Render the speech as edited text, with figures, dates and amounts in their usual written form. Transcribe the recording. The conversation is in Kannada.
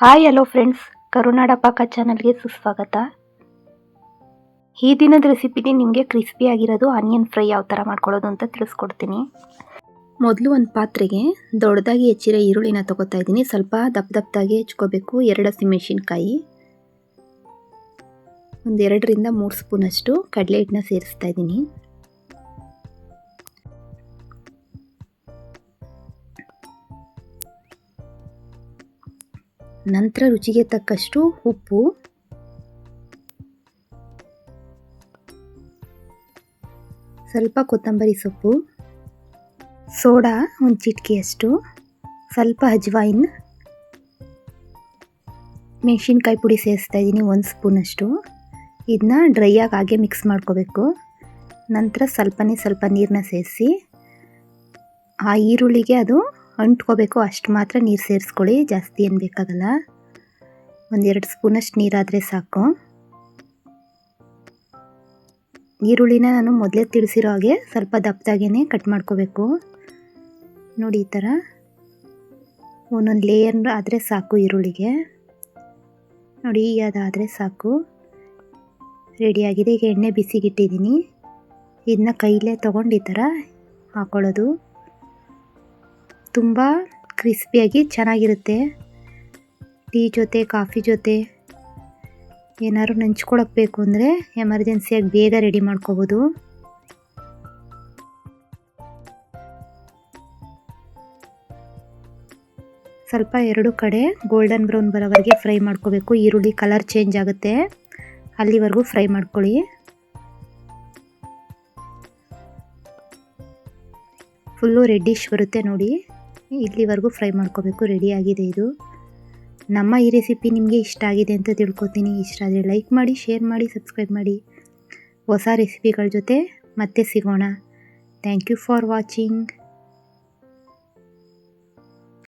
ಹಾಯ್ ಹಲೋ ಫ್ರೆಂಡ್ಸ್, ಕರುನಾಡ ಪಾಕ ಚಾನಲ್ಗೆ ಸುಸ್ವಾಗತ. ಈ ದಿನದ ರೆಸಿಪಿಲಿ ನಿಮಗೆ ಕ್ರಿಸ್ಪಿ ಆಗಿರೋದು ಆನಿಯನ್ ಫ್ರೈ ಯಾವ ಥರ ಮಾಡ್ಕೊಳ್ಳೋದು ಅಂತ ತಿಳಿಸ್ಕೊಡ್ತೀನಿ. ಮೊದಲು ಒಂದು ಪಾತ್ರೆಗೆ ದೊಡ್ಡದಾಗಿ ಹೆಚ್ಚಿರೋ ಈರುಳ್ಳಿನ ತಗೋತಾ ಇದ್ದೀನಿ. ಸ್ವಲ್ಪ ದಪ್ಪದಾಗಿ ಹೆಚ್ಕೋಬೇಕು. 2 ಹಸಿಮೆಣಸಿನ್ಕಾಯಿ, ಒಂದು 2ರಿಂದ 3 ಸ್ಪೂನಷ್ಟು ಕಡಲೆ ಹಿಟ್ಟನ್ನ ಸೇರಿಸ್ತಾ ಇದ್ದೀನಿ. ನಂತರ ರುಚಿಗೆ ತಕ್ಕಷ್ಟು ಉಪ್ಪು, ಸ್ವಲ್ಪ ಕೊತ್ತಂಬರಿ ಸೊಪ್ಪು, ಸೋಡಾ ಒಂದು ಚಿಟಿಕೆಯಷ್ಟು, ಸ್ವಲ್ಪ ಅಜ್ವೈನ್, ಮೆಣಸಿನ್ಕಾಯಿ ಪುಡಿ ಸೇರಿಸ್ತಾ ಇದ್ದೀನಿ 1 ಸ್ಪೂನಷ್ಟು. ಇದನ್ನ ಡ್ರೈಯಾಗಿ ಹಾಗೆ ಮಿಕ್ಸ್ ಮಾಡ್ಕೋಬೇಕು. ನಂತರ ಸ್ವಲ್ಪ ನೀರನ್ನ ಸೇರಿಸಿ ಆ ಈರುಳ್ಳಿಗೆ ಅದು ಅಂಟ್ಕೋಬೇಕು, ಅಷ್ಟು ಮಾತ್ರ ನೀರು ಸೇರಿಸ್ಕೊಳ್ಳಿ. ಜಾಸ್ತಿ ಏನು ಬೇಕಾಗಲ್ಲ. 1-2 ಸ್ಪೂನಷ್ಟು ನೀರಾದರೆ ಸಾಕು. ಈರುಳ್ಳಿನ ನಾನು ಮೊದಲೇ ತಿಳಿಸಿರೋ ಹಾಗೆ ಸ್ವಲ್ಪ ದಪ್ಪದಾಗೇ ಕಟ್ ಮಾಡ್ಕೋಬೇಕು. ನೋಡಿ, ಈ ಥರ ಒಂದೊಂದು ಲೇಯರ್ ಆದರೆ ಸಾಕು ಈರುಳ್ಳಿಗೆ. ನೋಡಿ, ಅದಾದರೆ ಸಾಕು. ರೆಡಿಯಾಗಿದೆ. ಈಗ ಎಣ್ಣೆ ಬಿಸಿಗಿಟ್ಟಿದ್ದೀನಿ. ಇದನ್ನ ಕೈಲೇ ತೊಗೊಂಡು ಈ ಥರ ಹಾಕೊಳ್ಳೋದು. ತುಂಬ ಕ್ರಿಸ್ಪಿಯಾಗಿ ಚೆನ್ನಾಗಿರುತ್ತೆ. ಟೀ ಜೊತೆ, ಕಾಫಿ ಜೊತೆ ಏನಾದ್ರು ನೆಂಚ್ಕೊಳಕ್ಕೆ ಬೇಕು ಅಂದರೆ ಎಮರ್ಜೆನ್ಸಿಯಾಗಿ ಬೇಗ ರೆಡಿ ಮಾಡ್ಕೋಬೋದು. ಸ್ವಲ್ಪ 2 ಕಡೆ ಗೋಲ್ಡನ್ ಬ್ರೌನ್ ಬರೋವರೆಗೆ ಫ್ರೈ ಮಾಡ್ಕೋಬೇಕು. ಈರುಳ್ಳಿ ಕಲರ್ ಚೇಂಜ್ ಆಗುತ್ತೆ, ಅಲ್ಲಿವರೆಗೂ ಫ್ರೈ ಮಾಡ್ಕೊಳ್ಳಿ. ಫುಲ್ಲು ರೆಡ್ಡಿಶ್ ಬರುತ್ತೆ ನೋಡಿ, ಇಲ್ಲಿವರೆಗೂ ಫ್ರೈ ಮಾಡ್ಕೋಬೇಕು. ರೆಡಿಯಾಗಿದೆ ಇದು. ನಮ್ಮ ಈ ರೆಸಿಪಿ ನಿಮಗೆ ಇಷ್ಟ ಆಗಿದೆ ಅಂತ ತಿಳ್ಕೊತೀನಿ. ಇಷ್ಟ ಆದರೆ ಲೈಕ್ ಮಾಡಿ, ಶೇರ್ ಮಾಡಿ, ಸಬ್ಸ್ಕ್ರೈಬ್ ಮಾಡಿ. ಹೊಸ ರೆಸಿಪಿಗಳ ಜೊತೆ ಮತ್ತೆ ಸಿಗೋಣ. Thank you for watching.